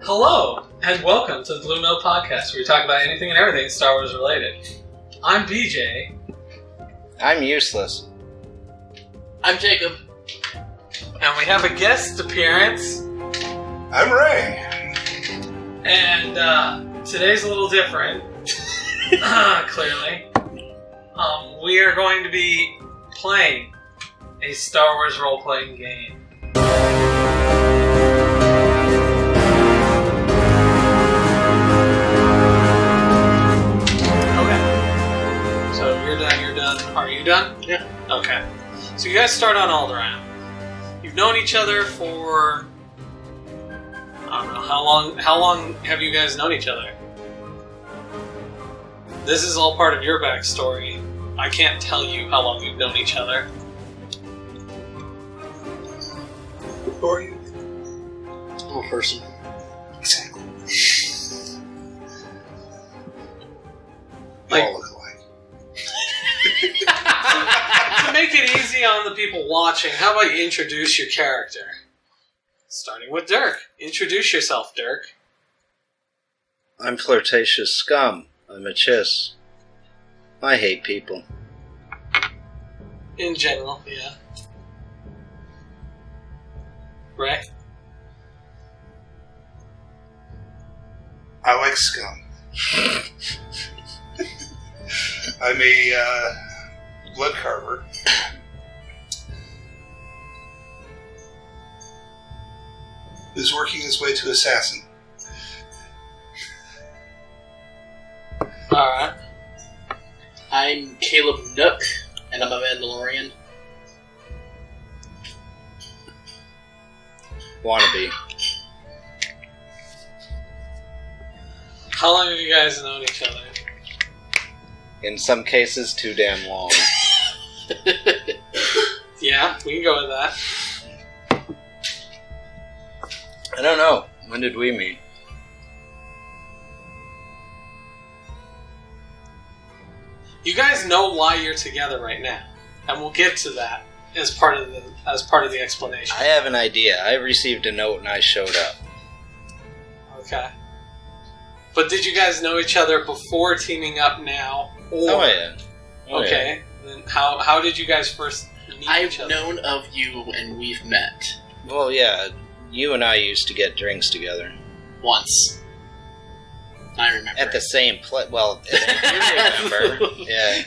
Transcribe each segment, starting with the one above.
Hello, and welcome to the BlueMilk podcast, where we talk about anything and everything Star Wars related. I'm BJ. I'm useless. I'm Jacob. And we have a guest appearance. I'm Ray. And today's a little different, clearly. We are going to be playing a Star Wars role-playing game. Are you done? Yeah. Okay. So you guys start on Alderaan. You've known each other for... I don't know, how long have you guys known each other? This is all part of your backstory. I can't tell you how long you've known each other. Who are you? I'm a person. Exactly. Like- all look alike. To make it easy on the people watching, how about you introduce your character? Starting with DIRK. Introduce yourself, DIRK. I'm flirtatious scum. I'm a chiss. I hate people. In general, yeah. Ray? I like scum. I'm a blood carver. Who's working his way to assassin. Alright. I'm Caleb Nook, and I'm a Mandalorian. Wannabe. How long have you guys known each other? In some cases, too damn long. Yeah, we can go with that. I don't know. When did we meet? You guys know why you're together right now, and we'll get to that as part of the explanation. I have an idea. I received a note and I showed up. Okay. But did you guys know each other before teaming up now? Or, Oh, yeah. Oh, okay. Then how did you guys first meet each I've other? known of you, and we've met Yeah. Well, yeah. You and I used to get drinks together. once. I remember. At the same place. Well, you remember. Yeah.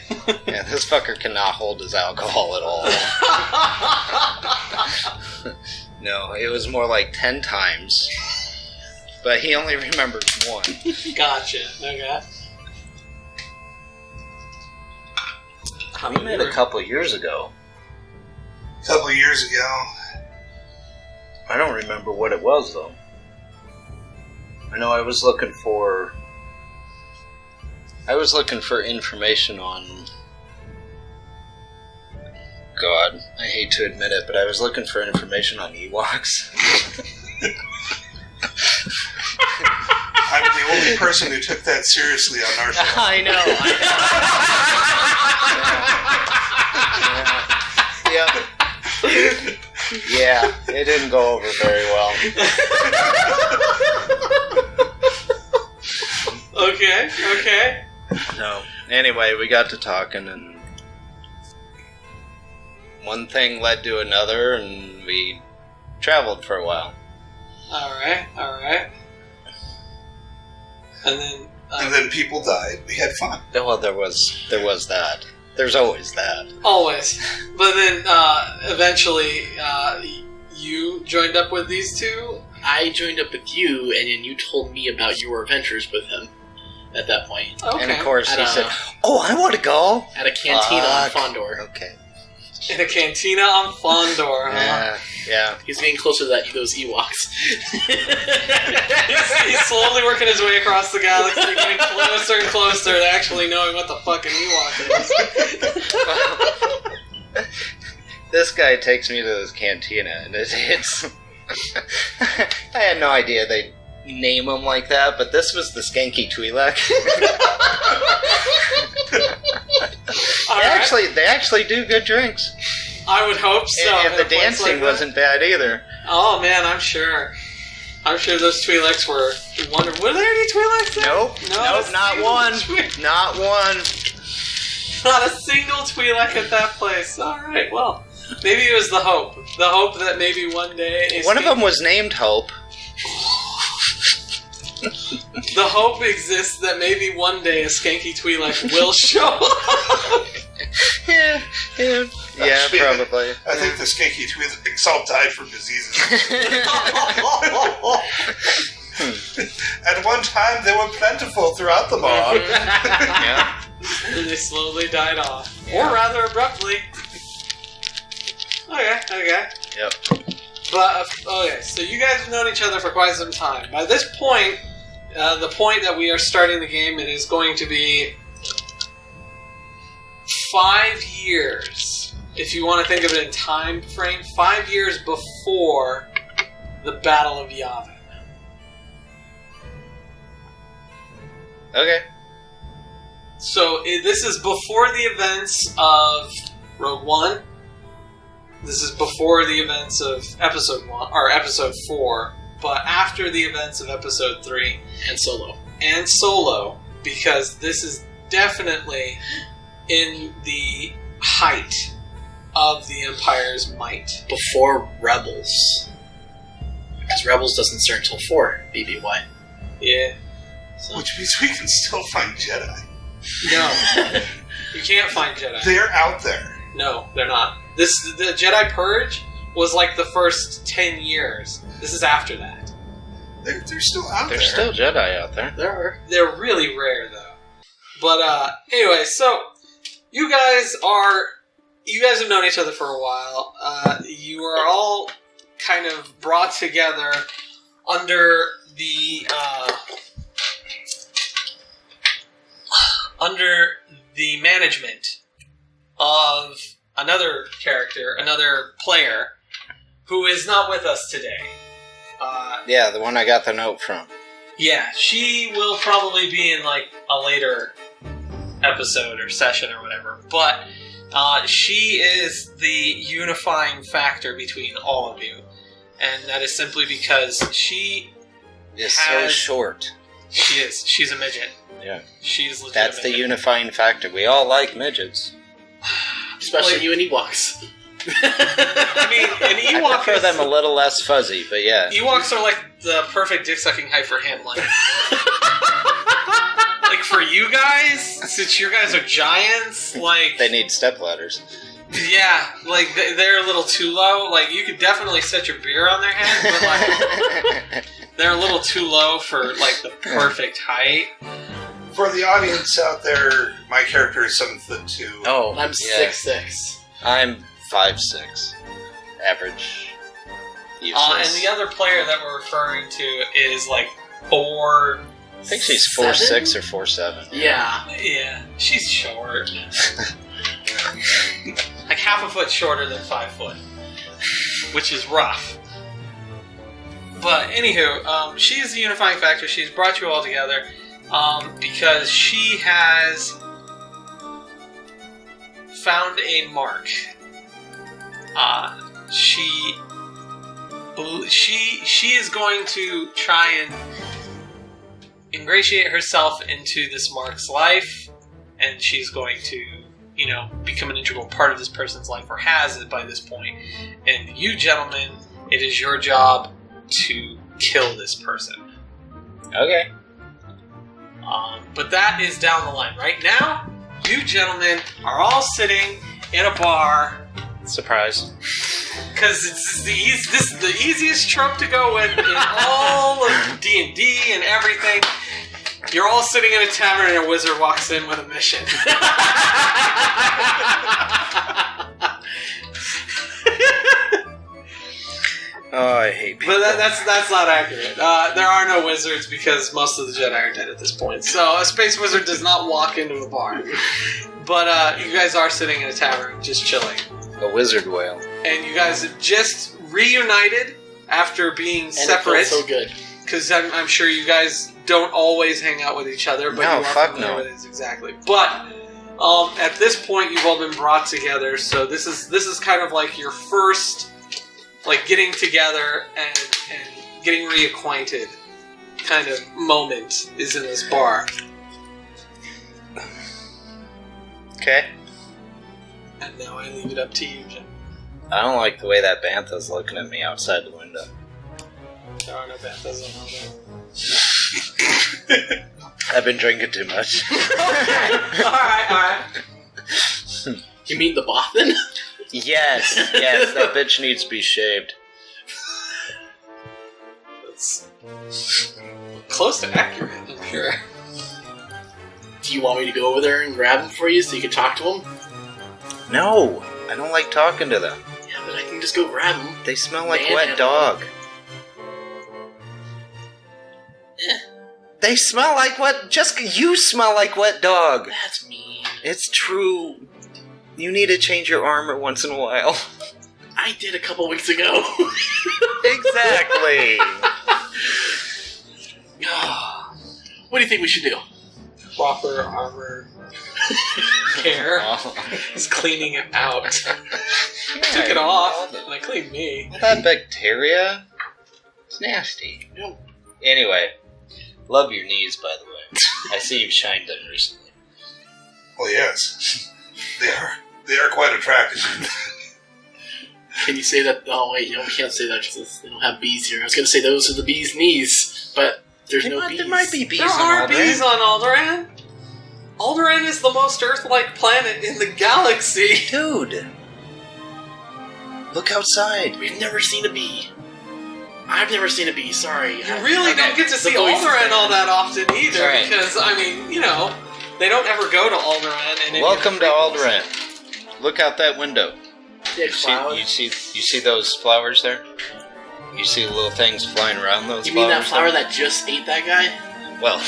Yeah, this fucker cannot hold his alcohol at all. No, it was more like 10 times. But he only remembers one. Gotcha. Okay. We met a couple years ago. A couple of years ago. I don't remember what it was, though. I know I was looking for information on... God, I hate to admit it, but I was looking for information on Ewoks. I'm the only person who took that seriously on our show. I know. Yeah. Yeah, it didn't go over very well. Okay. No. Anyway, we got to talking, and one thing led to another, and we traveled for a while. Alright. And then... And then people died. We had fun. Well, there was that. There's always that. Always. But then, eventually, you joined up with these two? I joined up with you, and then you told me about your adventures with him at that point. Okay. And of course he said, "Oh, I want to go." At a cantina on Fondor. Okay. In a cantina on Fondor, huh? Yeah. He's getting closer to those Ewoks. He's slowly working his way across the galaxy, getting closer and closer to actually knowing what the fucking Ewok is. This guy takes me to this cantina, and it's I had no idea they name him like that, but this was the Skanky Twi'lek. They actually do good drinks. I would hope so. And the dancing wasn't bad either. Oh man, I'm sure. I'm sure those Twi'leks were wonderful. Were there any Twi'leks there? Nope, not one. Not one. Not a single Twi'lek at that place. Alright, well, maybe it was the hope. The hope that maybe one day... One of them was named Hope. The hope exists that maybe one day a skanky Twi'lek will show up. Yeah, probably. I think the skanky Twi'leks all died from diseases. At one time, they were plentiful throughout the bar. Yeah. And they slowly died off. Or rather abruptly. Okay. Yep. But, okay, so you guys have known each other for quite some time. By this point, the point that we are starting the game, it is going to be 5 years. If you want to think of it in time frame, 5 years before the Battle of Yavin. Okay. So this is before the events of Rogue One. This is before the events of Episode 1 or Episode 4, but after the events of Episode 3 And Solo. because this is definitely in the height of the Empire's might. Before Rebels. Because Rebels doesn't start until 4, BBY. Yeah. So, Which means we can still find Jedi. no, you can't find Jedi. They're out there. No, they're not. The Jedi Purge was like the first 10 years. This is after that. They're still out there. There's still Jedi out there. There are. They're really rare though. But anyway, so you guys have known each other for a while. You are all kind of brought together under the management of another character, another player, who is not with us today. Yeah, the one I got the note from. Yeah, she will probably be in like a later episode or session or whatever, but she is the unifying factor between all of you, and that is simply because she Is so short. She is. She's a midget. Yeah. She's legit. That's the unifying factor. We all like midgets. Especially Like- you and Ewoks. I mean, an I Ewok prefer is, them a little less fuzzy, but yeah. Ewoks are like the perfect dick-sucking height for him. Like, like for you guys, since you guys are giants, like They need stepladders. yeah, like they're a little too low. Like you could definitely set your beer on their head, but like they're a little too low for like the perfect height. For the audience out there, my character is 7'2". Oh, I'm yeah. 6'6". I'm 5'6". Average. And Useless. the other player that we're referring to is like 4. I think she's 7? 4'6" or 4'7". Yeah. Yeah, she's short. Like half a foot shorter than 5 foot, which is rough. But anywho, she's the unifying factor. She's brought you all together because she has found a mark. She is going to try and ingratiate herself into this mark's life, and she's going to, become an integral part of this person's life, or has it by this point. And you gentlemen, it is your job to kill this person. Okay. But that is down the line. Right now, you gentlemen are all sitting in a bar. Surprise. Because this is the easiest trope to go in all of D&D and everything. You're all sitting in a tavern and a wizard walks in with a mission. Oh, I hate people. But that's not accurate. There are no wizards because most of the Jedi are dead at this point. So a space wizard does not walk into a bar. But you guys are sitting in a tavern just chilling. A wizard whale. And you guys have just reunited after being And separate. it felt so good. Because I'm sure you guys don't always hang out with each other, but No, you are fuck familiar no. with it exactly. But at this point, you've all been brought together, so this is kind of like your first, like getting together and getting reacquainted kind of moment is in this bar. Okay. And now I leave it up to you, Jim. I don't like the way that bantha's looking at me outside the window. There are no banthas on all that. I've been drinking too much. Alright. You mean the Bothan? Yes, that bitch needs to be shaved. That's close to accurate, I'm sure. Do you want me to go over there and grab him for you so you can talk to him? No, I don't like talking to them. Yeah, but I can just go grab him. They smell like Man, wet dog. They smell like wet... you smell like wet dog. That's mean. It's true. You need to change your armor once in a while. I did a couple weeks ago. Exactly. What do you think we should do? Proper armor care. He's cleaning it out. Took it off, and I cleaned me. That bacteria? It's nasty. Yep. Anyway, love your knees, by the way. I see you've shined them recently. Well, yes. They are quite attractive. Can you say that? Oh, wait, we can't say that because they don't have bees here. I was going to say those are the bees' knees, but there's no bees. There might be bees There on are Alderaan. bees on Alderaan. Alderaan is the most Earth-like planet in the galaxy. Dude! Look outside. We've never seen a bee. I've never seen a bee, sorry. You really don't get to see Alderaan all that often either, Right. because, I mean, they don't ever go to Alderaan. And Welcome to Alderaan. Look out that window. Yeah, You see those flowers there? You see little things flying around those You flowers? mean that flower there? that just ate that guy? Well,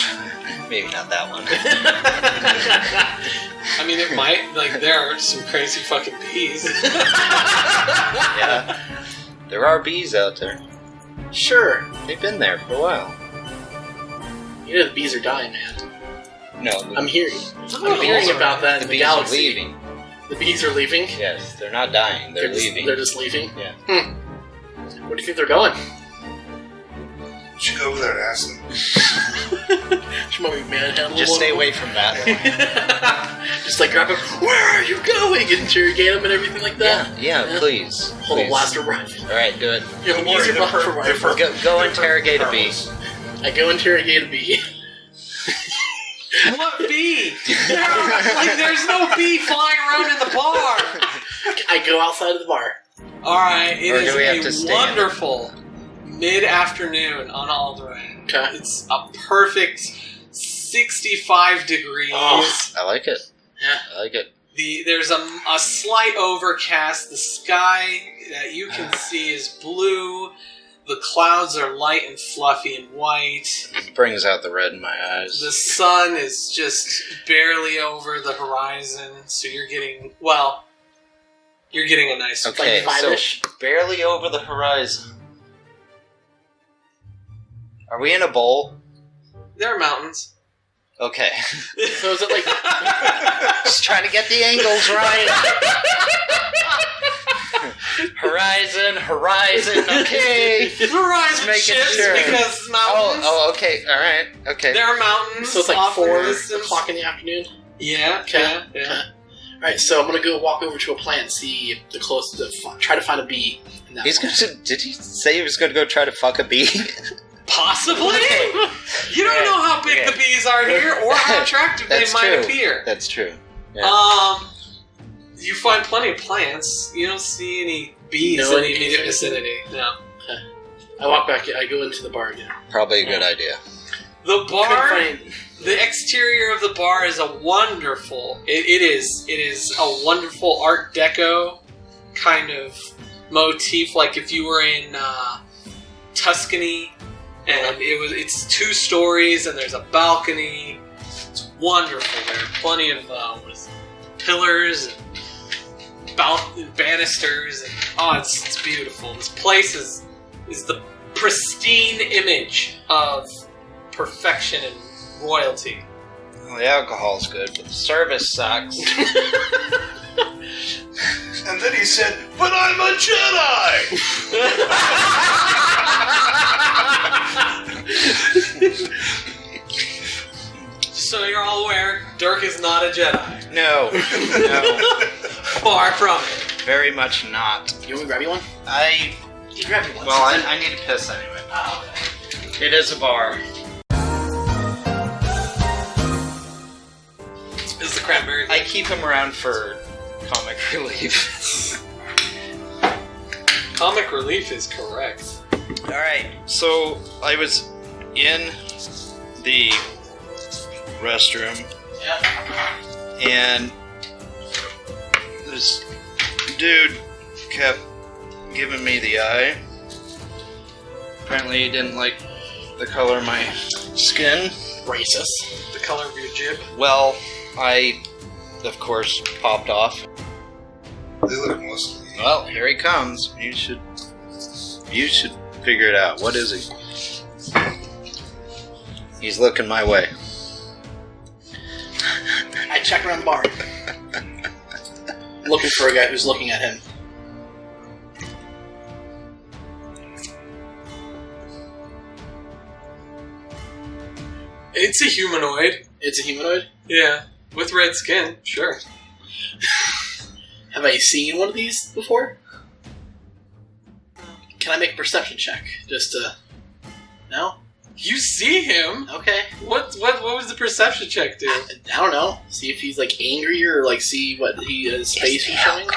maybe not that one. I mean, it might. Like, there are some crazy fucking bees. Yeah. There are bees out there. Sure. They've been there for a while. You know the bees are dying, man. No, I'm hearing bees about that the in the bees are galaxy. leaving. The bees are leaving? Yes, they're not dying. They're leaving. They're just leaving? Yeah. Where do you think they're going? You should go over there and ask them. Should we manhandle Just one stay of away from that. them? Just like grab him. Where are you going? Interrogate him and everything like that. Yeah, please. Hold a please. blaster rifle. All right, do it. You have a laser blaster rifle. Go interrogate a bee. I go interrogate a bee. What bee? There's no bee flying around in the bar. I go outside of the bar. Alright, Or do we have to it is a stand? wonderful mid-afternoon on Alderaan. Okay. It's a perfect 65 degrees. Oh. I like it. Yeah. I like it. There's a slight overcast. The sky that you can see is blue. The clouds are light and fluffy and white. It brings out the red in my eyes. The sun is just barely over the horizon, so you're getting a nice... Okay, like so five-ish. barely over the horizon. Are we in a bowl? There are mountains. Okay. So is it like... Just trying to get the angles right. Horizon, okay. Horizon making shifts sure. because mountains. Oh, okay, alright, okay. There are mountains. So it's like off in 4 the distance. o'clock in the afternoon? Yeah, Okay. yeah. Alright, so I'm gonna go walk over to a plant, see the closest, try to find a bee. In that He's plant. going to. Did he say he was going to go try to fuck a bee? Possibly. You don't know how big the bees are here, or how attractive they That's might true. appear. That's true. Yeah. You find plenty of plants. You don't see any bees No in the immediate indication. vicinity. No. I walk back, I go into the bar again. Probably a good idea. The bar. Couldn't find- The exterior of the bar is a wonderful. It is a wonderful Art Deco kind of motif, like if you were in Tuscany, and it's 2 stories, and there's a balcony. It's wonderful. There are plenty of pillars and banisters, and it's beautiful. This place is the pristine image of perfection and royalty. Well, the alcohol's good, but the service sucks. And then he said, "But I'm a Jedi!" So you're all aware, DIRK is not a Jedi. No. Far from it. Very much not. You want me to grab you one? You grab me one. Well, I need to piss anyway. Oh, okay. It is a bar. This is the Cranberries. I keep him around for comic relief. Comic relief is correct. Alright, so I was in the restroom Yeah. and this dude kept giving me the eye. Apparently he didn't like the color of my skin. Racist. The color of your jib. Well, I, of course, popped off. They look mostly. Well, here he comes. You should figure it out. What is he? He's looking my way. I check around the bar. Looking for a guy who's looking at him. It's a humanoid. It's a humanoid? Yeah. With red skin, sure. Have I seen one of these before? Can I make a perception check? Just to... No? You see him. Okay. What was the perception check do? I don't know. See if he's like angry or like see what his face is showing.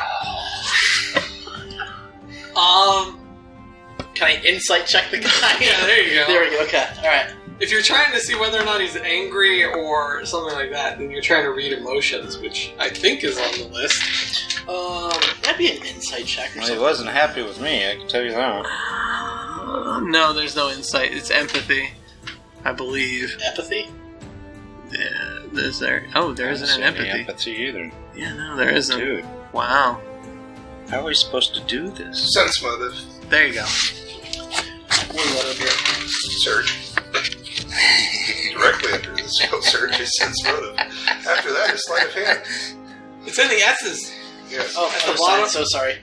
Can I insight check the guy? Yeah, there you go. There we go. Okay. All right. If you're trying to see whether or not he's angry or something like that, then you're trying to read emotions, which I think is on the list. That'd be an insight check or Well, he something. wasn't happy with me, I can tell you that. No, there's no insight. It's empathy, I believe. Empathy? Yeah, is there? Oh, there isn't an empathy. empathy either. Yeah, no, there isn't. Dude, Wow. how are we supposed to do this? Sense motive. There you go. What up here? Search. Directly under the skill search is sense motive. After that is sleight of hand. It's in the S's. Yes. Oh, At the I'm bottom. so sorry.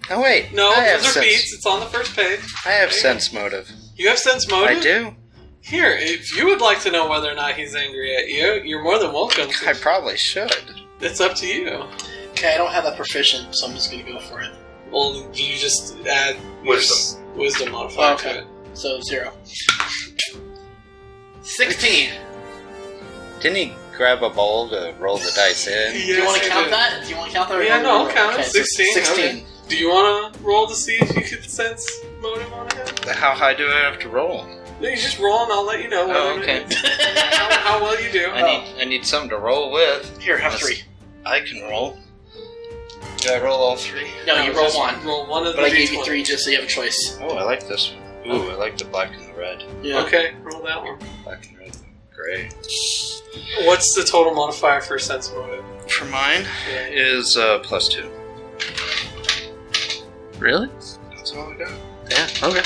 Oh wait, No, I have those are sense. beats. It's on the first page. I have sense motive. You have sense motive? I do. Here, if you would like to know whether or not he's angry at you, you're more than welcome I to. probably should. It's up to you. Okay, I don't have that proficient, so I'm just gonna go for it. Well, you just add wisdom modifier Okay. to it. So 0. 16. Didn't he grab a bowl to roll the dice in? Do you want to count that? Do you want to count that? Or Yeah, no, I'll count it. Okay, so 16. 16. Okay. Do you want to roll to see if you can sense motive on him? How high do I have to roll? No, you just roll and I'll let you know. Oh, whether okay. how well you do. I need something to roll with. Here, have 3. I can roll. Do I roll all 3? No, you roll just 1. Roll one of the But I gave you D20. 3 just so you have a choice. Oh, I like this one. Ooh, I like the black and the red. Yeah. Okay, roll that one. Black and red. Great. What's the total modifier for sense motive? For mine Yeah. is +2. Really? That's all I got. Yeah. Okay.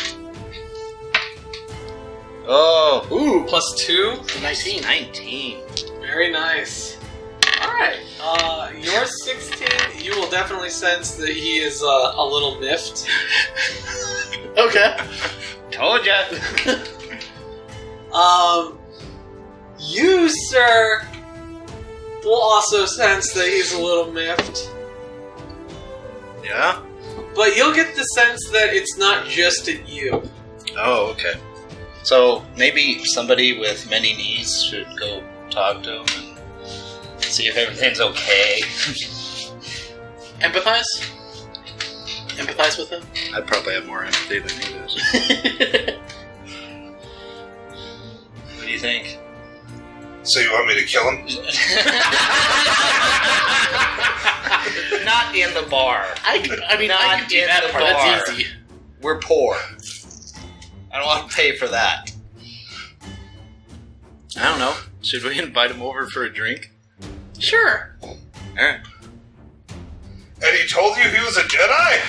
Oh, Ooh, +2. 19. 19. Very nice. Alright, you're 16. You will definitely sense that he is a little miffed. Okay. Told ya. You, sir, will also sense that he's a little miffed. Yeah? But you'll get the sense that it's not just at you. Oh, okay. So maybe somebody with many knees should go talk to him and see if everything's okay. Empathize? Empathize with him? I'd probably have more empathy than he does. What do you think? So you want me to kill him? Not in the bar. I mean, I could do in that the part. bar. That's easy. We're poor. I don't want to pay for that. I don't know. Should we invite him over for a drink? Sure. Alright. And he told you he was a Jedi?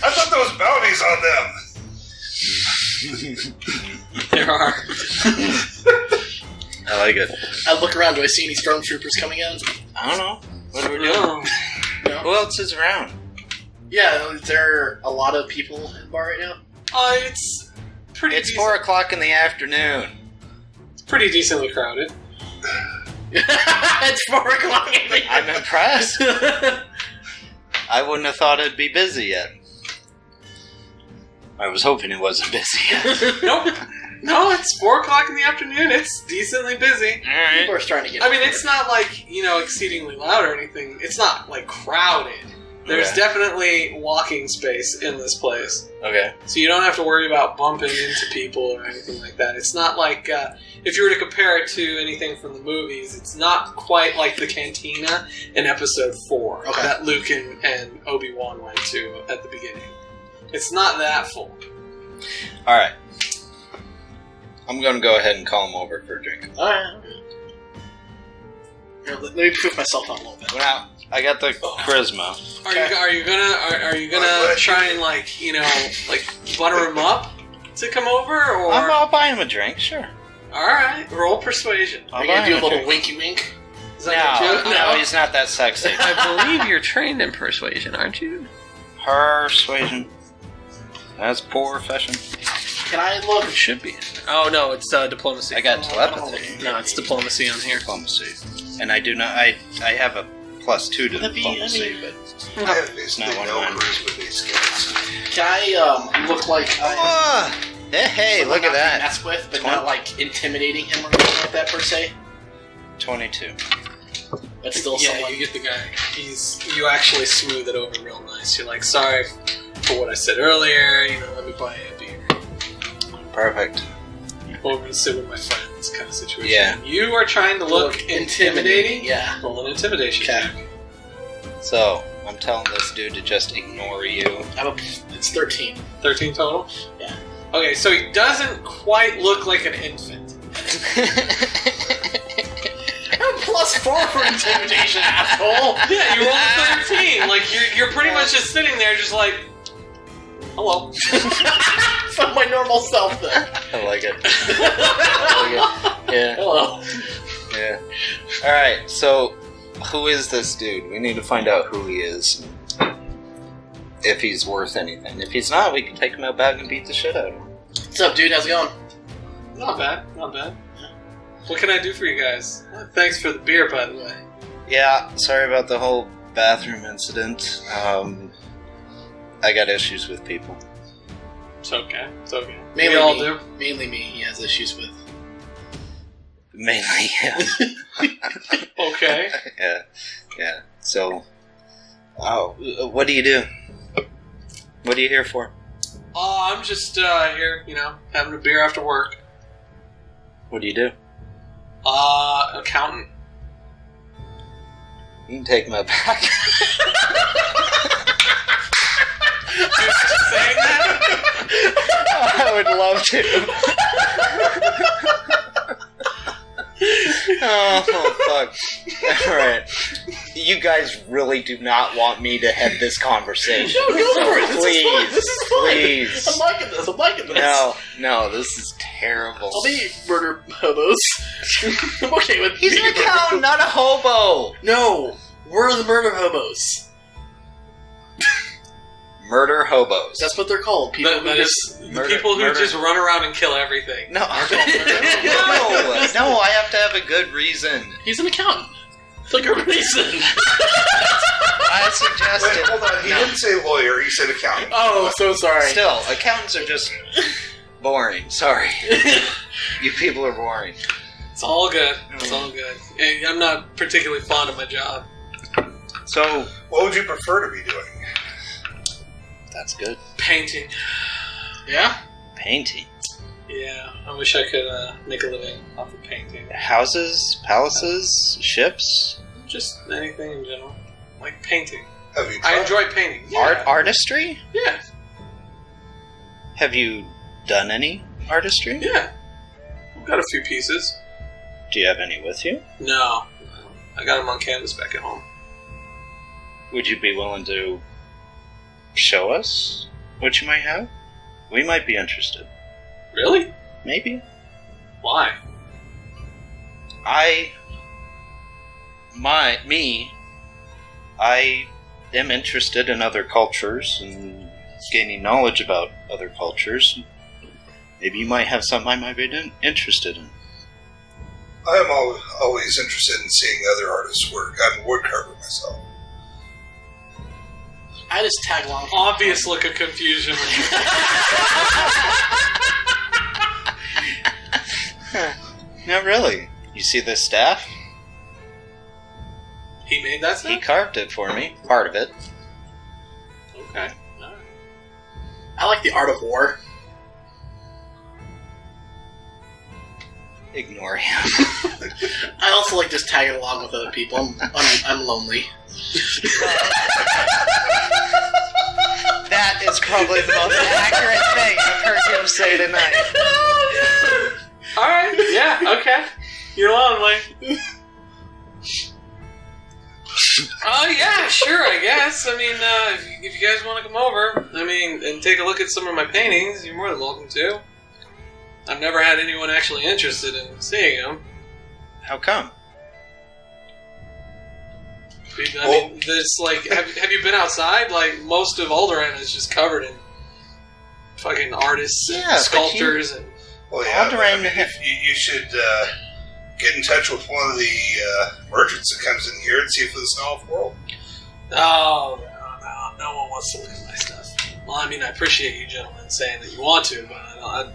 I thought there was bounties on them. There are. I like it. I look around. Do I see any stormtroopers coming in? I don't know. What are we doing? No. No? Who else is around? Yeah, is there a lot of people in the bar right now? It's pretty. It's 4 o'clock in the afternoon. Pretty decently crowded. It's 4 o'clock. I'm impressed. I wouldn't have thought it'd be busy yet. I was hoping it wasn't busy yet. Nope. No, it's 4 o'clock in the afternoon. It's decently busy. Alright. People are starting to get. I mean, it's not like, exceedingly loud or anything. It's not, like, crowded. There's Okay. definitely walking space in this place. Okay. So you don't have to worry about bumping into people or anything like that. It's not like, if you were to compare it to anything from the movies, it's not quite like the cantina in episode 4 Okay. that Luke and Obi-Wan went to at the beginning. It's not that full. Alright. I'm gonna go ahead and call him over for a drink. Alright. Let me prove myself out a little bit. Now, I got the charisma. Are you gonna try and like butter him up to come over, or I'll buy him a drink, sure. all right, roll persuasion. Are I'll you gonna buy do him a little drink. winky wink? Is that your joke? No, he's not that sexy. I believe you're trained in persuasion, aren't you? Persuasion. That's poor fashion. Can I look? It should be. Oh no, it's diplomacy. I got telepathy. No, it's diplomacy on here. Diplomacy. And I do not. I have a +2 to diplomacy, but I have basically Not one no of mine. charisma-based skills. Can I look like I? Hey, someone look at not to that. Mess with, but 20. not like intimidating him or anything like that per se. 22. But still, Yeah, someone. you get the guy. You actually smooth it over real nice. You're like, sorry for what I said earlier. Let me buy you a beer. Perfect. Over to sit with my friends, kind of situation. Yeah. You are trying to look intimidating. Yeah. Roll an intimidation Okay. check. So, I'm telling this dude to just ignore you. It's 13. 13 total? Yeah. Okay, so he doesn't quite look like an infant. I'm +4 for intimidation, asshole. Yeah, you rolled a 13. Like, you're pretty much just sitting there just like, hello. From my normal self, then. I like it. I like it. Yeah. Hello. Yeah. Alright, so who is this dude? We need to find out who he is. If he's worth anything. If he's not, we can take him out back and beat the shit out of him. What's up, dude? How's it going? Not bad, not bad. What can I do for you guys? Thanks for the beer, by the way. Yeah, sorry about the whole bathroom incident. I got issues with people. It's okay. It's okay. Mainly we all me. do. Mainly me. He has issues with. Mainly him. Okay. Yeah. So, what do you do? What are you here for? Oh, I'm just here, having a beer after work. What do you do? Accountant. You can take my back. Just saying that? I would love to. Oh, fuck. Alright. You guys really do not want me to have this conversation. No, go for it. Please, This is fun. please. I'm liking this. I'm liking this. No, this is terrible. I'll be murder hobos. I'm okay with He's being an accountant, not a hobo. No, we're the murder hobos. Murder hobos. That's what they're called. People That who is just the murder- people who murder. just run around and kill everything. No, no, I have to have a good reason. He's an accountant. It's like a reason. I suggested. Wait, hold on. He No. didn't say lawyer. He said accountant. Oh, so sorry. Still, accountants are just boring. Sorry. You people are boring. It's all good. It's all good. And I'm not particularly fond of my job. So, What would you prefer to be doing? that's good. Painting. Yeah? Painting. Yeah, I wish I could make a living off of painting. Houses, palaces, ships, Just anything in general. Like painting. Have you I tried? enjoy painting. Yeah. artistry? Yeah. Have you done any artistry? Yeah. I've got a few pieces. Do you have any with you? No. I got them on canvas back at home. Would you be willing to show us what you might have? We might be interested. Really? Maybe. Why? Me, I am interested in other cultures and gaining knowledge about other cultures. Maybe you might have something I might be interested in. I am always interested in seeing other artists' work. I'm a woodcarver myself. I just tag along. Obvious look of confusion. Not really. You see this staff? He made that stuff? He carved it for me. Part of it. Okay. Alright. I like the art of war. Ignore him. I also like just tagging along with other people. I'm lonely. That is probably the most accurate thing I've heard him say tonight. Alright, yeah, okay. You're lonely. Oh, yeah, sure, I guess. I mean, if you guys want to come over, and take a look at some of my paintings, you're more than welcome to. I've never had anyone actually interested in seeing them. How come? I mean, there's like, have you been outside? Like, most of Alderaan is just covered in fucking artists and sculptors and... Well, yeah, you should get in touch with one of the merchants that comes in here and see if it's an off-world. Oh, no one wants to look at my stuff. Well, I mean, I appreciate you gentlemen saying that you want to, but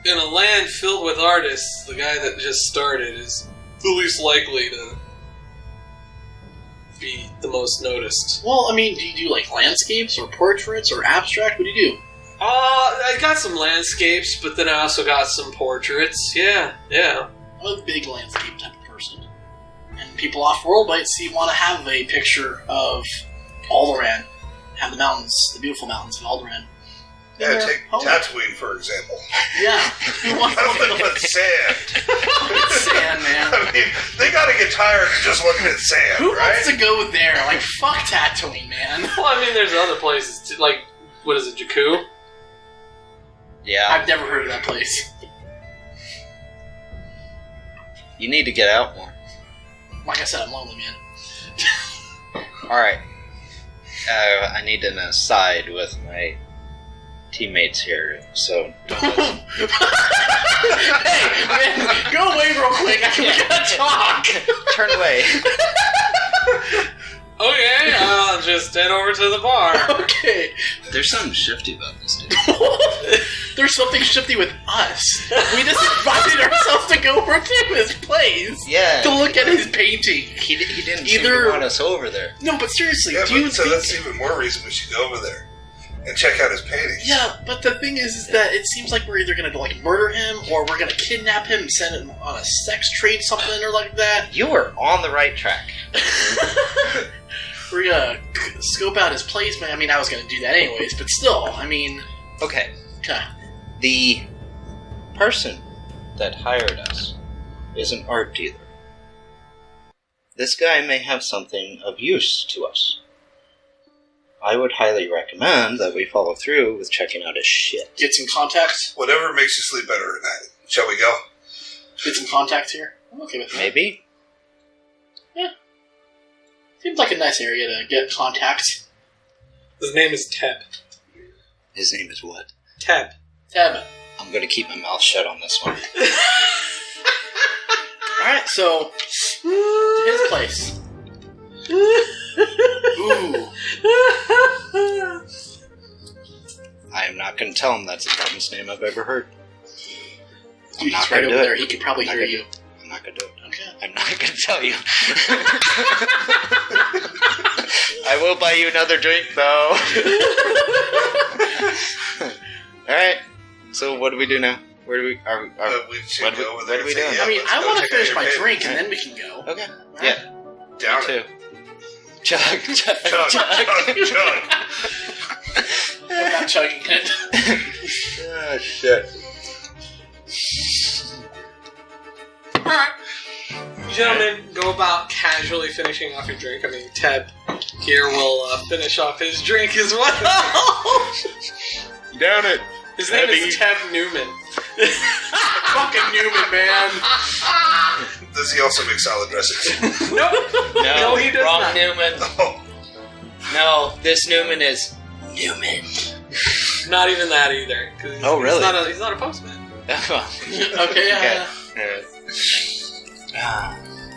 in a land filled with artists, the guy that just started is the least likely to be the most noticed. Well, I mean, do you do like landscapes or portraits or abstract? What do you do? I got some landscapes, but then I also got some portraits. Yeah. I'm a big landscape type of person. And people off-world might want to have a picture of Alderaan. Have the mountains, the beautiful mountains of Alderaan. Yeah, take Tatooine, for example. Yeah. Who wants to Nothing look but at sand. sand, man? I mean, they gotta get tired of just looking at sand, Who right? wants to go there? Like, fuck Tatooine, man. Well, I mean, there's other places, too, like, what is it, Jakku? Yeah. I've never heard of that place. You need to get out more. Like I said, I'm lonely, man. Alright. I need an aside with my teammates here, so don't listen. Hey, man, go away real quick. We gotta talk. Turn away. Okay, I'll just head over to the bar. Okay. There's something shifty about this dude. There's something shifty with us. We just invited ourselves to go over to his place. Yeah. To look at his painting. He didn't seem to want us over there. No, but seriously, Yeah, do you so think... that's even more reason we should go over there and check out his paintings. Yeah, but the thing is that it seems like we're either gonna like murder him or we're gonna kidnap him and send him on a sex trade, something or like that. You are on the right track. We're gonna scope out his place. I mean, I was gonna do that anyways, but still, I mean... Okay. Okay. The person that hired us is an art dealer. This guy may have something of use to us. I would highly recommend that we follow through with checking out his shit. Get some contacts. Whatever makes you sleep better at night. Shall we go? Get some contacts here. I'm okay with that. Maybe? Yeah. Seems like a nice area to get contacts. His name is Teb. His name is what? Teb. Teb. I'm going to keep my mouth shut on this one. Alright, so... to his place. Ooh. I am not going to tell him that's the dumbest name I've ever heard. Dude, he's right over there. He could probably hear you. I'm not going to do it. Okay. I'm not going to tell you. I will buy you another drink, though. Alright, so what do we do now? Where do we... We should go over there. What do we do? I mean, I want to finish my drink and then we can go. Okay. Yeah. Down Me too. it. Chug. Chug. I'm not chugging it. Oh, shit. Alright. Gentlemen, go about casually finishing off your drink. I mean, Teb here will finish off his drink as well. Down it. His name is Teb Newman. Fucking Newman, man. Does he also make salad dressings? Nope. No, he does wrong not. Newman. Oh, No, this Newman is Newman. Not even that either. 'Cause Oh, really? He's not a postman. Okay, yeah.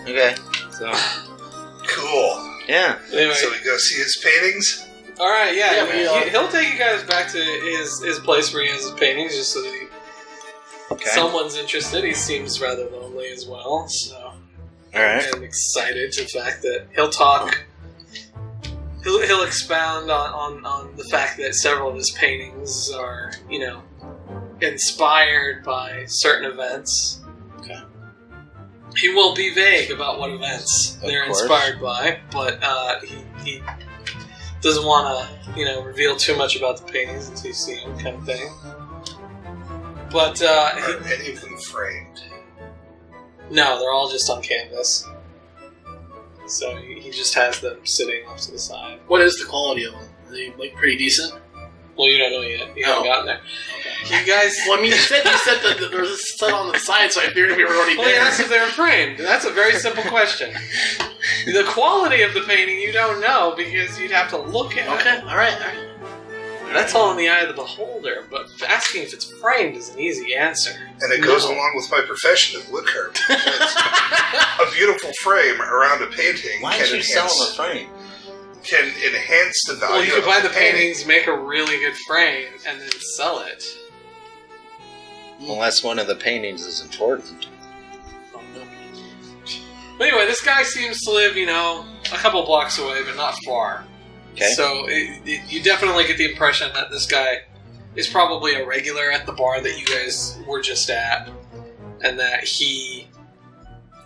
Okay. So, cool. yeah. Anyway, So we go see his paintings? all right, yeah. Yeah, he'll take you guys back to his place where he has his paintings, just so that Okay. someone's interested. He seems rather lonely as well, so All right. I'm excited to the fact that he'll talk. He'll expound on the fact that several of his paintings are, inspired by certain events. Okay. He will be vague about what events Of they're course. inspired by, but he doesn't want to, reveal too much about the paintings until you see them, kind of thing. But Are any of them framed? no, they're all just on canvas. So he just has them sitting off to the side. What is the quality of them? Are they pretty decent? Well, you don't know yet. You haven't gotten there. Okay. You guys. Well, I mean, you said that there was a set on the side, so I figured we were already Well, he there. asked if they were framed. That's a very simple question. The quality of the painting you don't know because you'd have to look at Okay, it. all right. That's all in the eye of the beholder. But asking if it's framed is an easy answer. And it goes along with my profession of woodcarver. A beautiful frame around a painting Why can don't you sell him a frame? can enhance the value Well, you could of buy the painting. paintings, make a really good frame, and then sell it. Unless one of the paintings is important. But anyway, this guy seems to live, a couple blocks away, but not far. Okay. So you definitely get the impression that this guy is probably a regular at the bar that you guys were just at, and that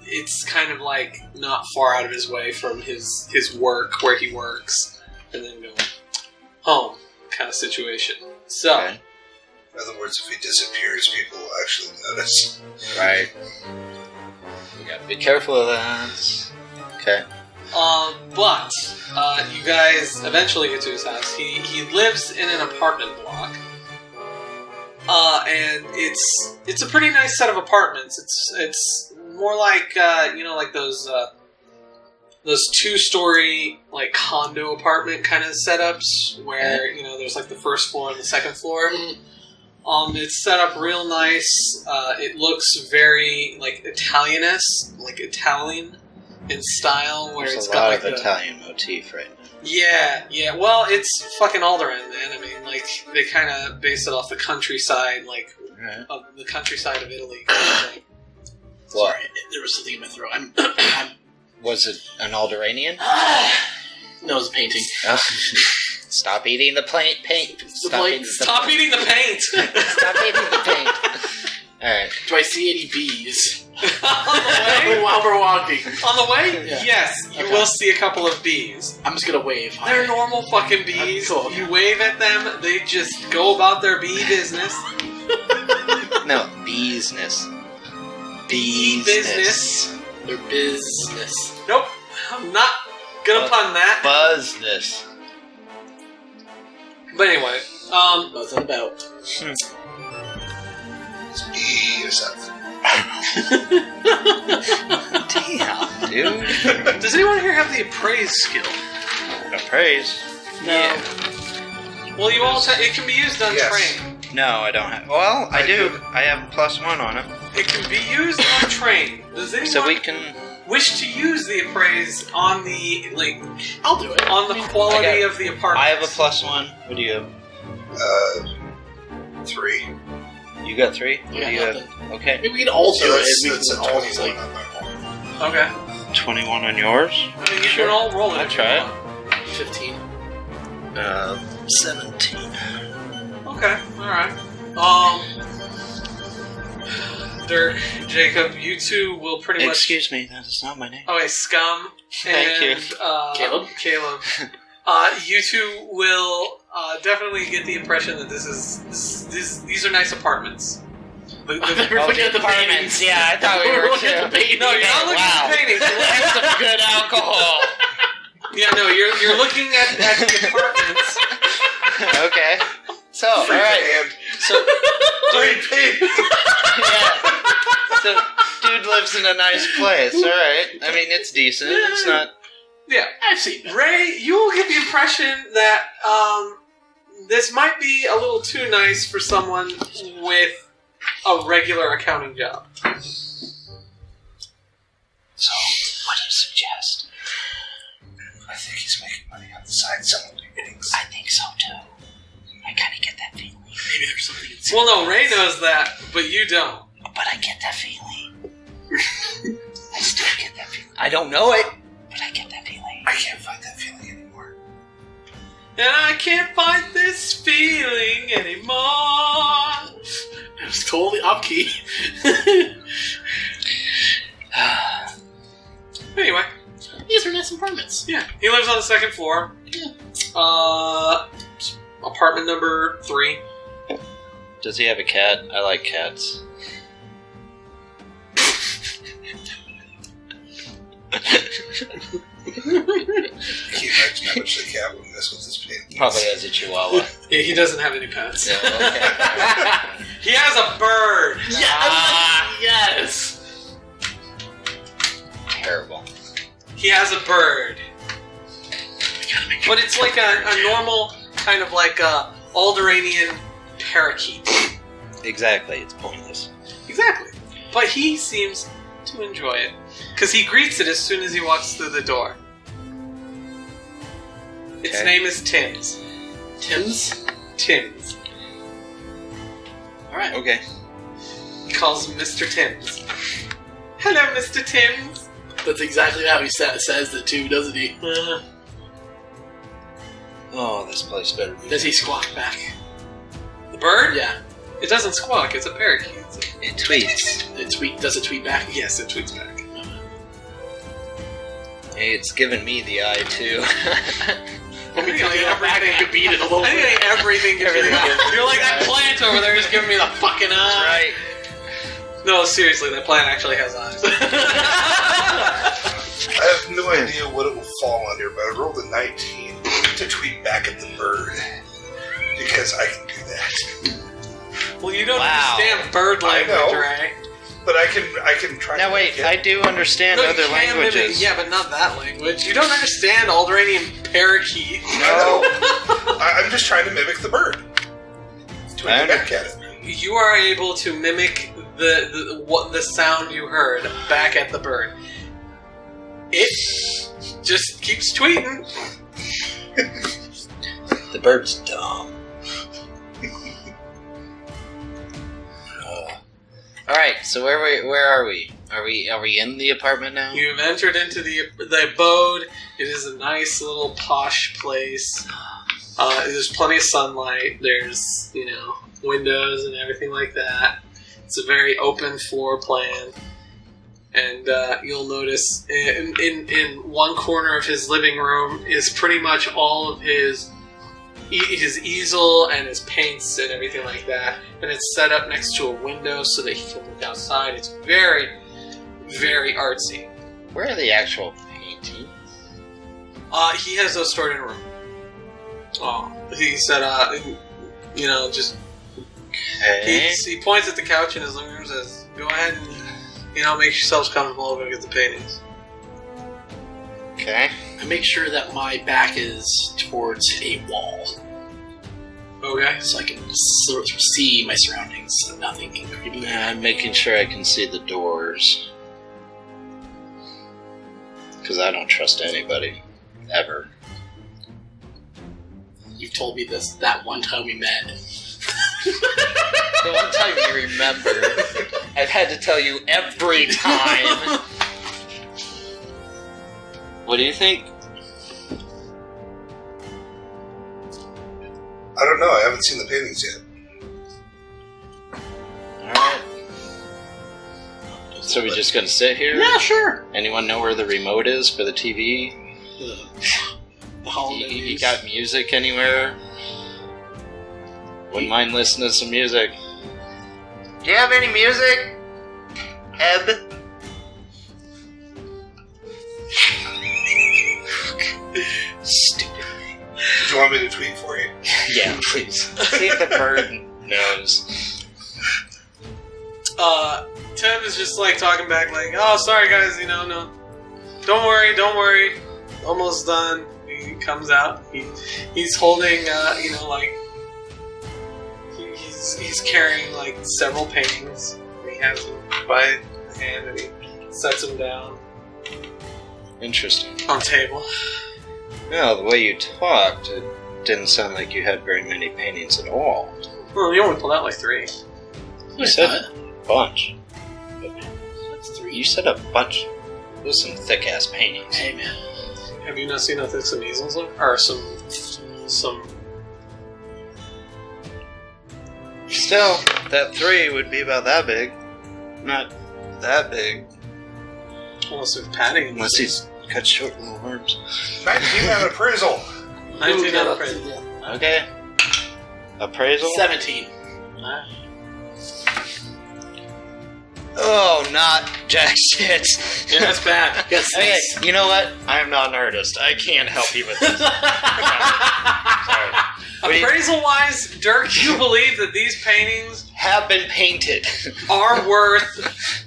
it's kind of like not far out of his way from his work, where he works, and then going home kind of situation. So, Okay. In other words, if he disappears, people will actually notice. Right. We gotta be careful of that. Okay. but you guys eventually get to his house. He lives in an apartment block. And it's a pretty nice set of apartments. It's more like like those 2-story like condo apartment kind of setups where there's like the first floor and the second floor. It's set up real nice. It looks very like Italianist, like Italian in style, where There's it's a got lot like of Italian motif right now. Yeah. Well, it's fucking Alderaan, man. I mean, like they kind of base it off the countryside, like Right. of the countryside of Italy. Kind of thing. What? Sorry, there was something in my throat. I'm Was it an Alderanian? no, it was a painting. Oh. Stop eating the paint. plate. Stop eating the paint. Stop eating the paint. Alright. Do I see any bees On the way? while we're walking? On the way? Yeah. Yes, you Okay. will see a couple of bees. I'm just gonna wave. They're normal fucking bees. Cool. You wave at them, they just go about their bee business. No, beesness. Business. They're business. Nope, I'm not gonna pun that. Buzzness. But anyway, Buzzing about. Be yourself. Damn, dude. does anyone here have the appraise skill? Appraise? Yeah. Well, you all it can be used on Yes. train. No, I don't have. Well, I I do. do. I have +1 on it. It can be used on train. Does anyone So we can. wish to use the appraise on the I'll do it. on the quality I got- of the apartment? I have a +1. What do you have? 3. You got 3? What Yeah, do you have? nothing. Okay. Maybe we can all So do it. that's, We that's a can all just 21 like on my phone. Okay. 21 on yours? I mean, you can all roll it. I'll if you try it. want. 15. 17. Okay. All right. Dirk, Jacob, you two will pretty much. Excuse me, that is not my name. Okay, Scum. Thank you. Caleb? Caleb. You two will definitely get the impression that these are nice apartments. We're looking at the paintings. Yeah, I thought we were looking at the too. paintings. No, you're not looking at Wow. the paintings. You're looking That's some good alcohol. Yeah, no, you're looking at the apartments. Okay. So, alright. And So, 3 P. yeah. So, dude lives isn't a nice place. All right. I mean, it's decent. It's not. Yeah. I've seen that. Ray, you will get the impression that this might be a little too nice for someone with a regular accounting job. So, what do you suggest? I think he's making money on the side selling things. I think so too. I kind of get that feeling. Maybe there's something in Well, no, Ray knows that, but you don't. But I get that feeling. I still get that feeling. I don't know it, but I get that feeling. I can't find that feeling anymore. And I can't fight this feeling anymore. It was totally off key. Anyway. These are nice apartments. Yeah, he lives on the second floor. Yeah. Apartment number 3. Does he have a cat? I like cats. I can't imagine how much the cat would mess with this painting. Probably has a chihuahua. Yeah, he doesn't have any pets. Yeah, okay. He has a bird. Yes! Terrible. He has a bird. But it's like a normal, kind of like a Alderanian parakeet. Exactly, it's pointless. Exactly. But he seems to enjoy it. Because he greets it as soon as he walks through the door. Its Okay. name is Tim's. Tim's? Tim's. Alright. Okay. He calls him Mr. Tim's. Hello, Mr. Tim's. That's exactly how he says it too, doesn't he? Oh, this place better be. Does he squawk back? The bird? Yeah. It doesn't squawk, it's a parakeet. It tweets. Does it tweet back? Yes, it tweets back. Hey, it's giving me the eye, too. I mean, everything could beat it a little I bit. think everything gives you the eye. You're like, that plant over there is giving me the fucking eye. Right. No, seriously, that plant actually has eyes. I have no idea what it will fall under, but I rolled a 19 to tweet back at the bird. Because I can do that. Well, you don't Wow. understand bird I language, know. Ray. But I can try Now to wait, make it. I do understand No, other you can mimic- languages. yeah, but not that language. You don't understand Alderanian parakeet. No. I'm just trying to mimic the bird. Tweeting back at it. You are able to mimic the sound you heard back at the bird. It just keeps tweeting. The bird's dumb. Alright, so where are we? Are we in the apartment now? You have entered into the abode. It is a nice little posh place. There's plenty of sunlight. There's, windows and everything like that. It's a very open floor plan. And you'll notice in one corner of his living room is pretty much all of his easel and his paints and everything like that. And it's set up next to a window so that he can look outside. It's very, very artsy. Where are the actual paintings? He has those stored in a room. Oh, he said, just... Okay. He points at the couch in his living room and says, go ahead and, make yourselves comfortable. I'll go get the paintings. Okay. I make sure that my back is towards a wall, Okay. so I can sort of see my surroundings, so nothing can creep in. I'm making sure I can see the doors. Because I don't trust anybody. Ever. You've told me this that one time we met. The one time you remember. I've had to tell you every time. What do you think? I don't know. I haven't seen the paintings yet. Alright. So we just gonna sit here? Yeah, sure. Anyone know where the remote is for the TV? The holiday You news. got music anywhere? Wouldn't mind listening to some music. Do you have any music? Eb? Stupid. Did you want me to tweet for you? Yeah, please. See if the bird knows. Tim is just like talking back, like, "Oh, sorry guys, no, don't worry, almost done." He comes out. He's holding, he's carrying like several paintings. He has them by the hand, and he sets them down Interesting. on the table. Well, the way you talked, it didn't sound like you had very many paintings at all. Well, you only pulled out like 3. You said a bunch. That's 3. You said a bunch. Those some thick-ass paintings. Hey, man. Have you not seen how thick some easels are? Or some... Still, that 3 would be about that big. Not that big. Unless there's padding. Unless he's cut short little arms. 19 on appraisal. 19 on appraisal. Okay. Appraisal? 17. Oh, not jack shit. Yeah, that's bad. Yes. Okay, you know what? I am not an artist. I can't help you with this. Sorry. Appraisal-wise, Dirk, you believe that these paintings Have been painted. are worth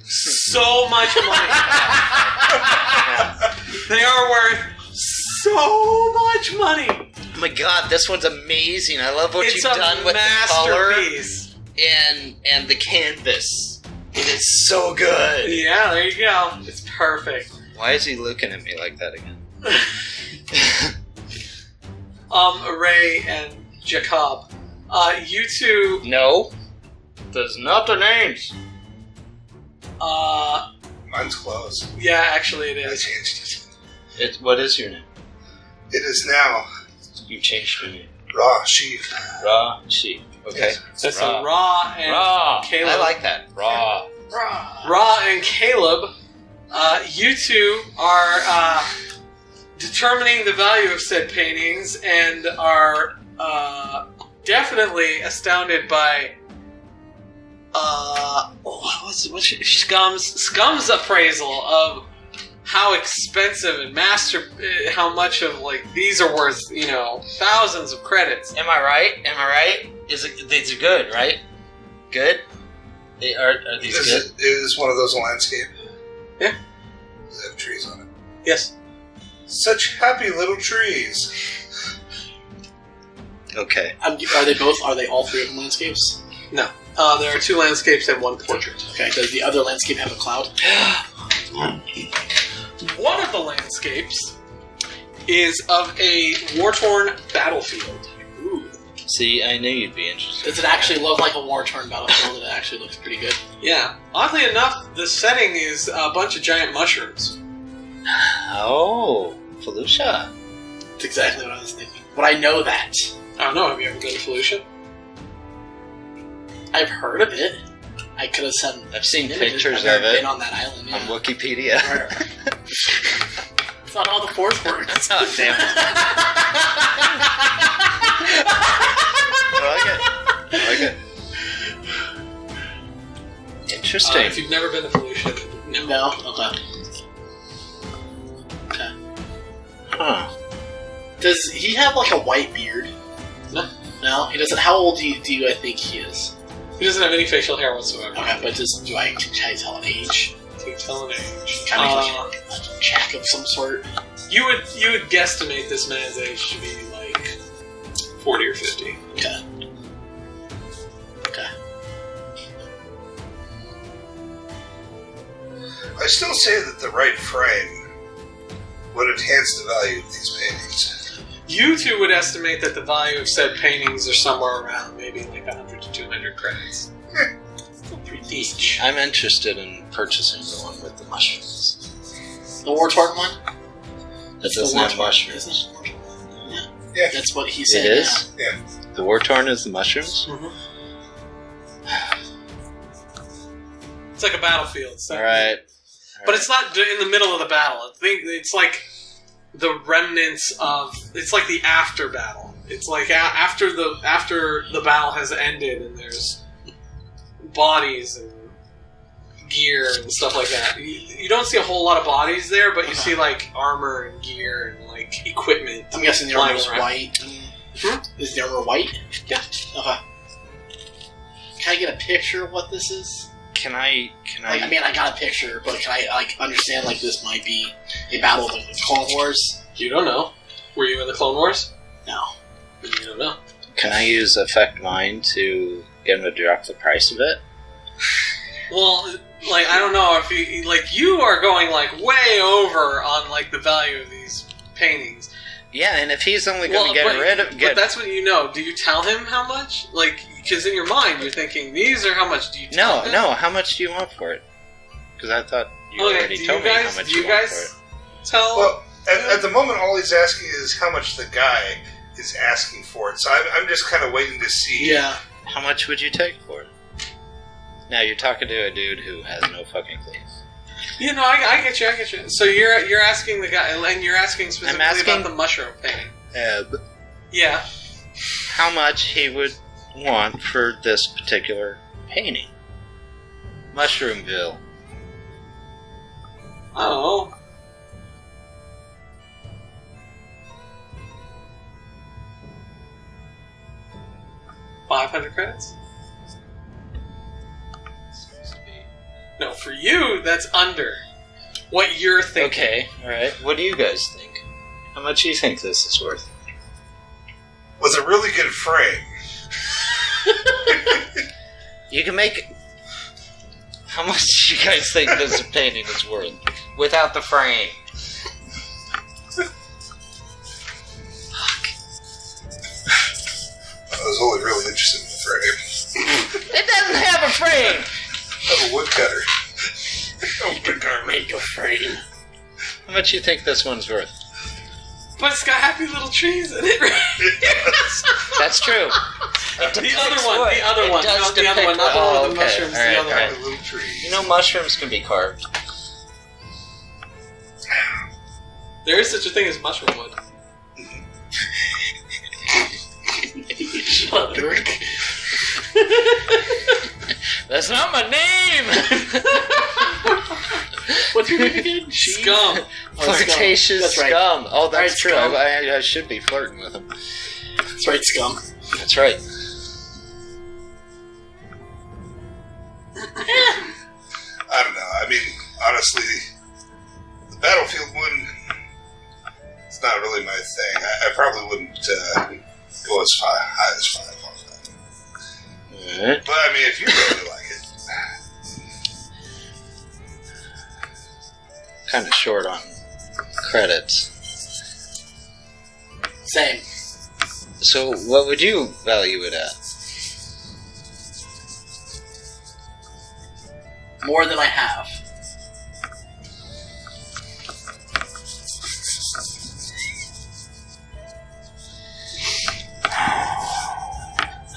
so much money. They are worth so much money. Oh my god, this one's amazing. I love what It's you've a done with the color masterpiece. and the canvas. It is so good. Yeah, there you go. It's perfect. Why is he looking at me like that again? Ray and Jacob, you two, No. That's not their names. Mine's closed. yeah, actually it I is. changed it. What is your name? It is now You changed your name. Raw Sheaf. Raw Sheep. Okay. That's Ra. Ra and Raw. Caleb. I like that. Raw. Ra and Caleb, you two are determining the value of said paintings and are definitely astounded by Scum's appraisal of how expensive and how much of like these are worth, thousands of credits. Am I right? These are good, right? Good? Are these good? It is one of those landscape. Yeah. Does it have trees on it? Yes. Such happy little trees. Okay. Are they all 3 of them landscapes? No. There are 2 landscapes and 1 portrait. Okay, does the other landscape have a cloud? One of the landscapes is of a war-torn battlefield. Ooh. See, I knew you'd be interested. Does it actually look like a war-torn battlefield? It actually looks pretty good. Yeah. Oddly enough, the setting is a bunch of giant mushrooms. Oh, Felucia. That's exactly what I was thinking. Would I know that? I don't know, have you ever been to Felucia? I've heard of it. I could have sent. I've seen images. pictures I've of never it been on that island. Yeah. on Wikipedia. It's not how the Force works. Oh, damn it. I like it. Interesting. If you've never been to Felucia, No. Okay. Huh. Does he have like a white beard? No. No, he doesn't. How old do you I think he is? he doesn't have any facial hair whatsoever. Okay, but can I tell an age? To tell an age. Kind of like a check of some sort. You would guesstimate this man's age to be like 40 or 50. Okay. I still say that the right frame would enhance the value of these paintings. You two would estimate that the value of said paintings are somewhere around maybe like 100 to 200 credits. Still pretty decent. I'm interested in purchasing the one with the mushrooms. The war-torn one? That doesn't have war-torn, mushrooms. isn't it? Yeah. Yeah. That's what he said. It is? Yeah. The war-torn is the mushrooms? Mm-hmm. It's like a battlefield. So. Alright. But it's not in the middle of the battle. It's like the remnants of... It's like the after battle. It's like after the battle has ended and there's bodies and gear and stuff like that. You don't see a whole lot of bodies there, but you see like armor and gear and like equipment. I'm guessing the armor is white. Hmm? Is the armor white? Yeah. Okay. Can I get a picture of what this is? Can I? Like, I mean, I got a picture, but can I understand this might be a battle of the Clone Wars? You don't know. Were you in the Clone Wars? No. You don't know. Can I use Affect Mind to get him to drop the price of it? Well, I don't know if you are going way over on the value of these paintings. Yeah, and if he's only going to get rid of... But that's what you know. Do you tell him how much? Because in your mind you're thinking, these are how much. Do you tell him? No, how much do you want for it? Because I thought you already told me how much you want for it. Tell... Well, at the moment, all he's asking is how much the guy is asking for it. So I'm just kind of waiting to see. Yeah. How much would you take for it? Now, you're talking to a dude who has no fucking clue. You know, I get you. So you're asking the guy, and you're asking specifically about the mushroom painting. Ebb. Yeah. How much he would want for this particular painting. Mushroomville. Oh. $500 credits? No, for you, that's under what you're thinking. Okay, alright. What do you guys think? How much do you think this is worth? With a really good frame. You can make... How much do you guys think this painting is worth? Without the frame. I was only really interested in the frame. It doesn't have a frame! I have a woodcutter. A woodcutter. Make a frame. How much do you think this one's worth? But it's got happy little trees in it, right? That's true. The other one, not the one with the mushrooms, All right, the other all right. one. Little trees. You know, mushrooms can be carved. There is such a thing as mushroom wood. Shut up, DIRK. That's not my name! What's your name again? Scum. Flirtatious That's right. scum. Oh, that's Right, true. scum. I should be flirting with him. That's right, scum. That's right. I don't know. I mean, honestly, the Battlefield one, it's not really my thing. I probably wouldn't go as high as 5 on that. Alright. But, I mean, if you really like it. Kind of short on credits. Same. So, what would you value it at? More than I have.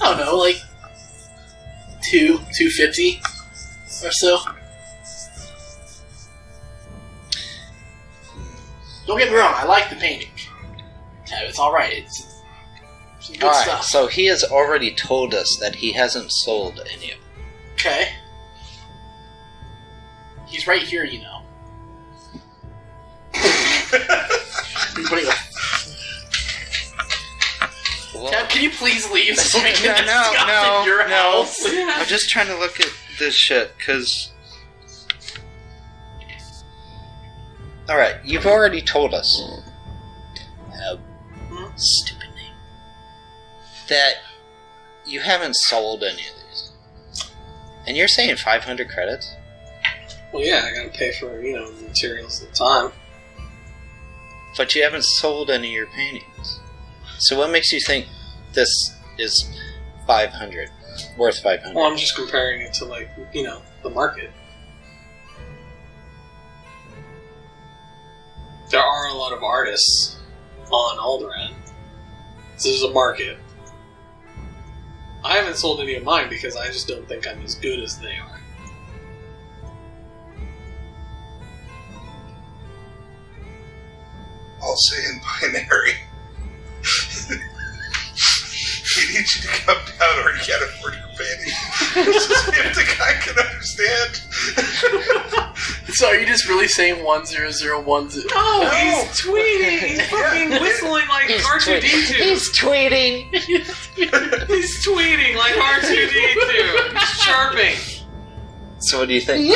I don't know, like $250 or so. Don't get me wrong, I like the painting. It's alright. It's some good Alright, stuff. so he has already told us that he hasn't sold any of them. Okay. He's right here, you know. You're putting a... Well, Tab, can you please leave so we can No, discuss no, in your no. house? I'm just trying to look at this shit, because... Alright, you've already told us. Stupid name. That you haven't sold any of these. And you're saying 500 credits? Well, yeah, I gotta pay for, the materials at the time. But you haven't sold any of your paintings. So what makes you think this is 500? Worth 500? Well, I'm just comparing it to, the market. There are a lot of artists on Alderaan. So there's a market. I haven't sold any of mine because I just don't think I'm as good as they are. I'll say in binary. He needs you to come down or you can't afford your painting. If the guy can understand. So are you just really saying 10010? No, he's tweeting. He's fucking whistling like R2D2. He's tweeting! He's tweeting like R2D2. He's chirping. So what do you think?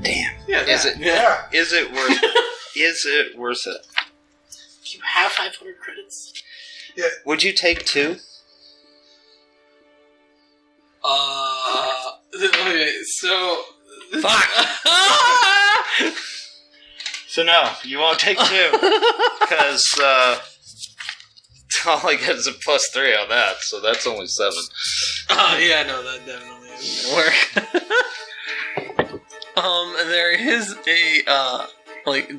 Damn. Yeah, Is it? Yeah. Is it worth it? Is it worth it? You have 500 credits. Would you take 2? Okay, so... Fuck! So no, you won't take 2. Because, all I get is a +3 on that, so that's only 7. Oh, yeah, no, that definitely isn't gonna work. There is a,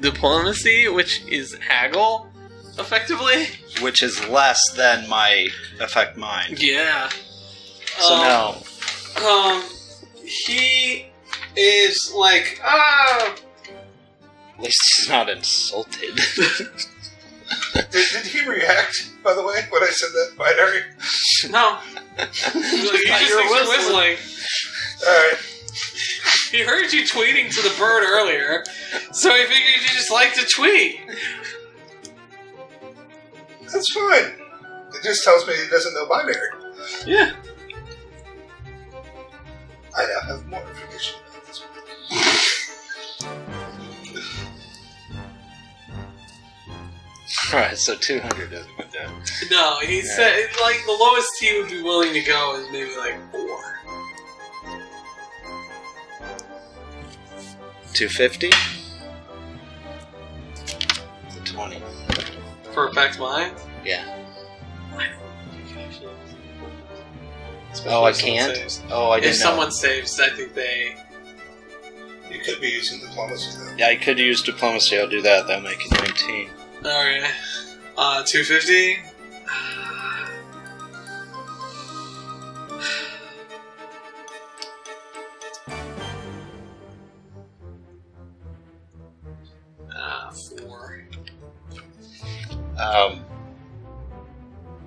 diplomacy, which is haggle, effectively. Which is less than my affect mind. Yeah. So no. He is like, At least he's not insulted. Did he react, by the way, when I said that binary? no. He's like, you just whistling. Alright. He heard you tweeting to the bird earlier, so he figured you just like to tweet. That's fine. It just tells me he doesn't know binary. Yeah. I now have more information about this one. Alright, so 200 doesn't go down. No, he said, like, the lowest he would be willing to go is maybe, 4. 250? 20. For Effect Mind? Yeah. Especially Oh, I if someone can't? saves. Oh, I If didn't know. someone saves, I think they... You could be using diplomacy, though. Yeah, I could use diplomacy. I'll do that. That'll make it 19. Alright. 250?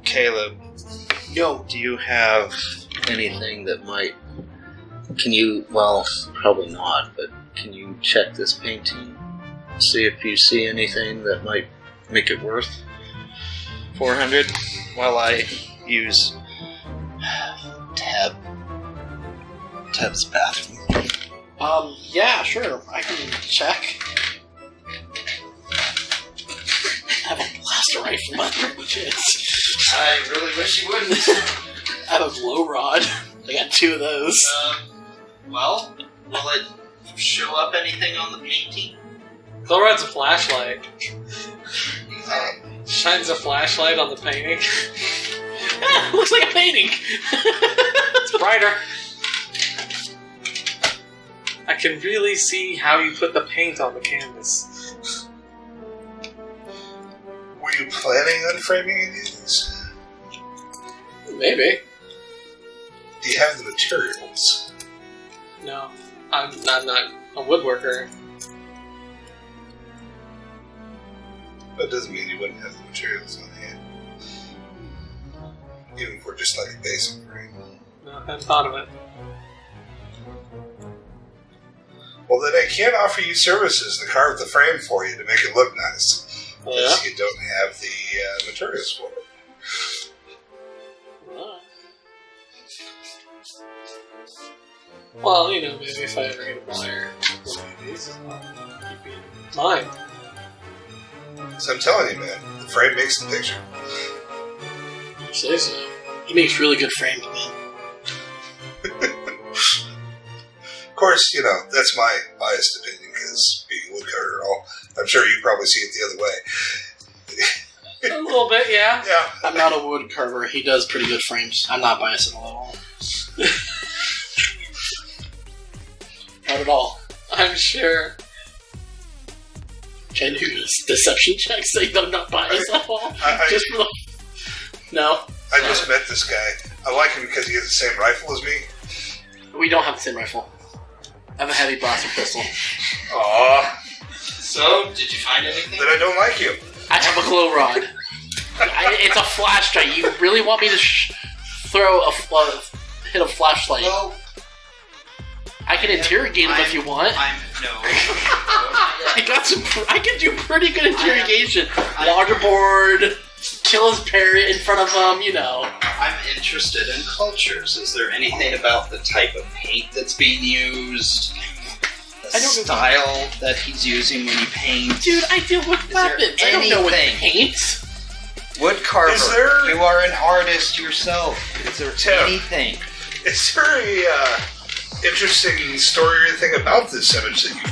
Caleb, Yo. do you have anything that might... Can you... Well, probably not, but can you check this painting? See if you see anything that might make it worth 400 while I use Tab's bathroom. Yeah, sure. I can check. I have a blaster rifle, my which is. I really wish you wouldn't. I have a glow rod. I got 2 of those. Well, will it show up anything on the painting? Glowrod's a flashlight. Exactly. Shines a flashlight on the painting. Looks like a painting. It's brighter. I can really see how you put the paint on the canvas. Were you planning on framing any of these? Maybe. Do you have the materials? No. I'm not a woodworker. That doesn't mean you wouldn't have the materials on hand. Even for just like a basic frame. No, I hadn't thought of it. Well, then I can't offer you services to carve the frame for you to make it look nice. Oh, yeah? Because you don't have the materials for it. Well, maybe if I ever get a buyer for one of these, I'll keep you in mind. So I'm telling you, man, the frame makes the picture. You say so. He makes really good frames, man. Of course, that's my biased opinion, because being a woodcutter and all, I'm sure you probably see it the other way. A little bit, yeah. Yeah. I'm not a wood carver. He does pretty good frames. I'm not biased at all. Not at all. I'm sure. Can you do this deception check saying I'm not biased at all? Just for the... No. I just met this guy. I like him because he has the same rifle as me. We don't have the same rifle. I have a heavy blaster pistol. Aww. So, did you find anything? Then I don't like you. I have a glow rod. It's a flashlight. You really want me to hit a flashlight? Well, I can interrogate him if you want. I can do pretty good interrogation. Waterboard, chill his parrot in front of I'm interested in cultures. Is there anything about the type of paint that's being used? The style that he's using when he paints? Dude, I deal with weapons. I don't know what paint. Wood carver. You are an artist yourself. Is there anything? Is there a interesting story or anything about this image that you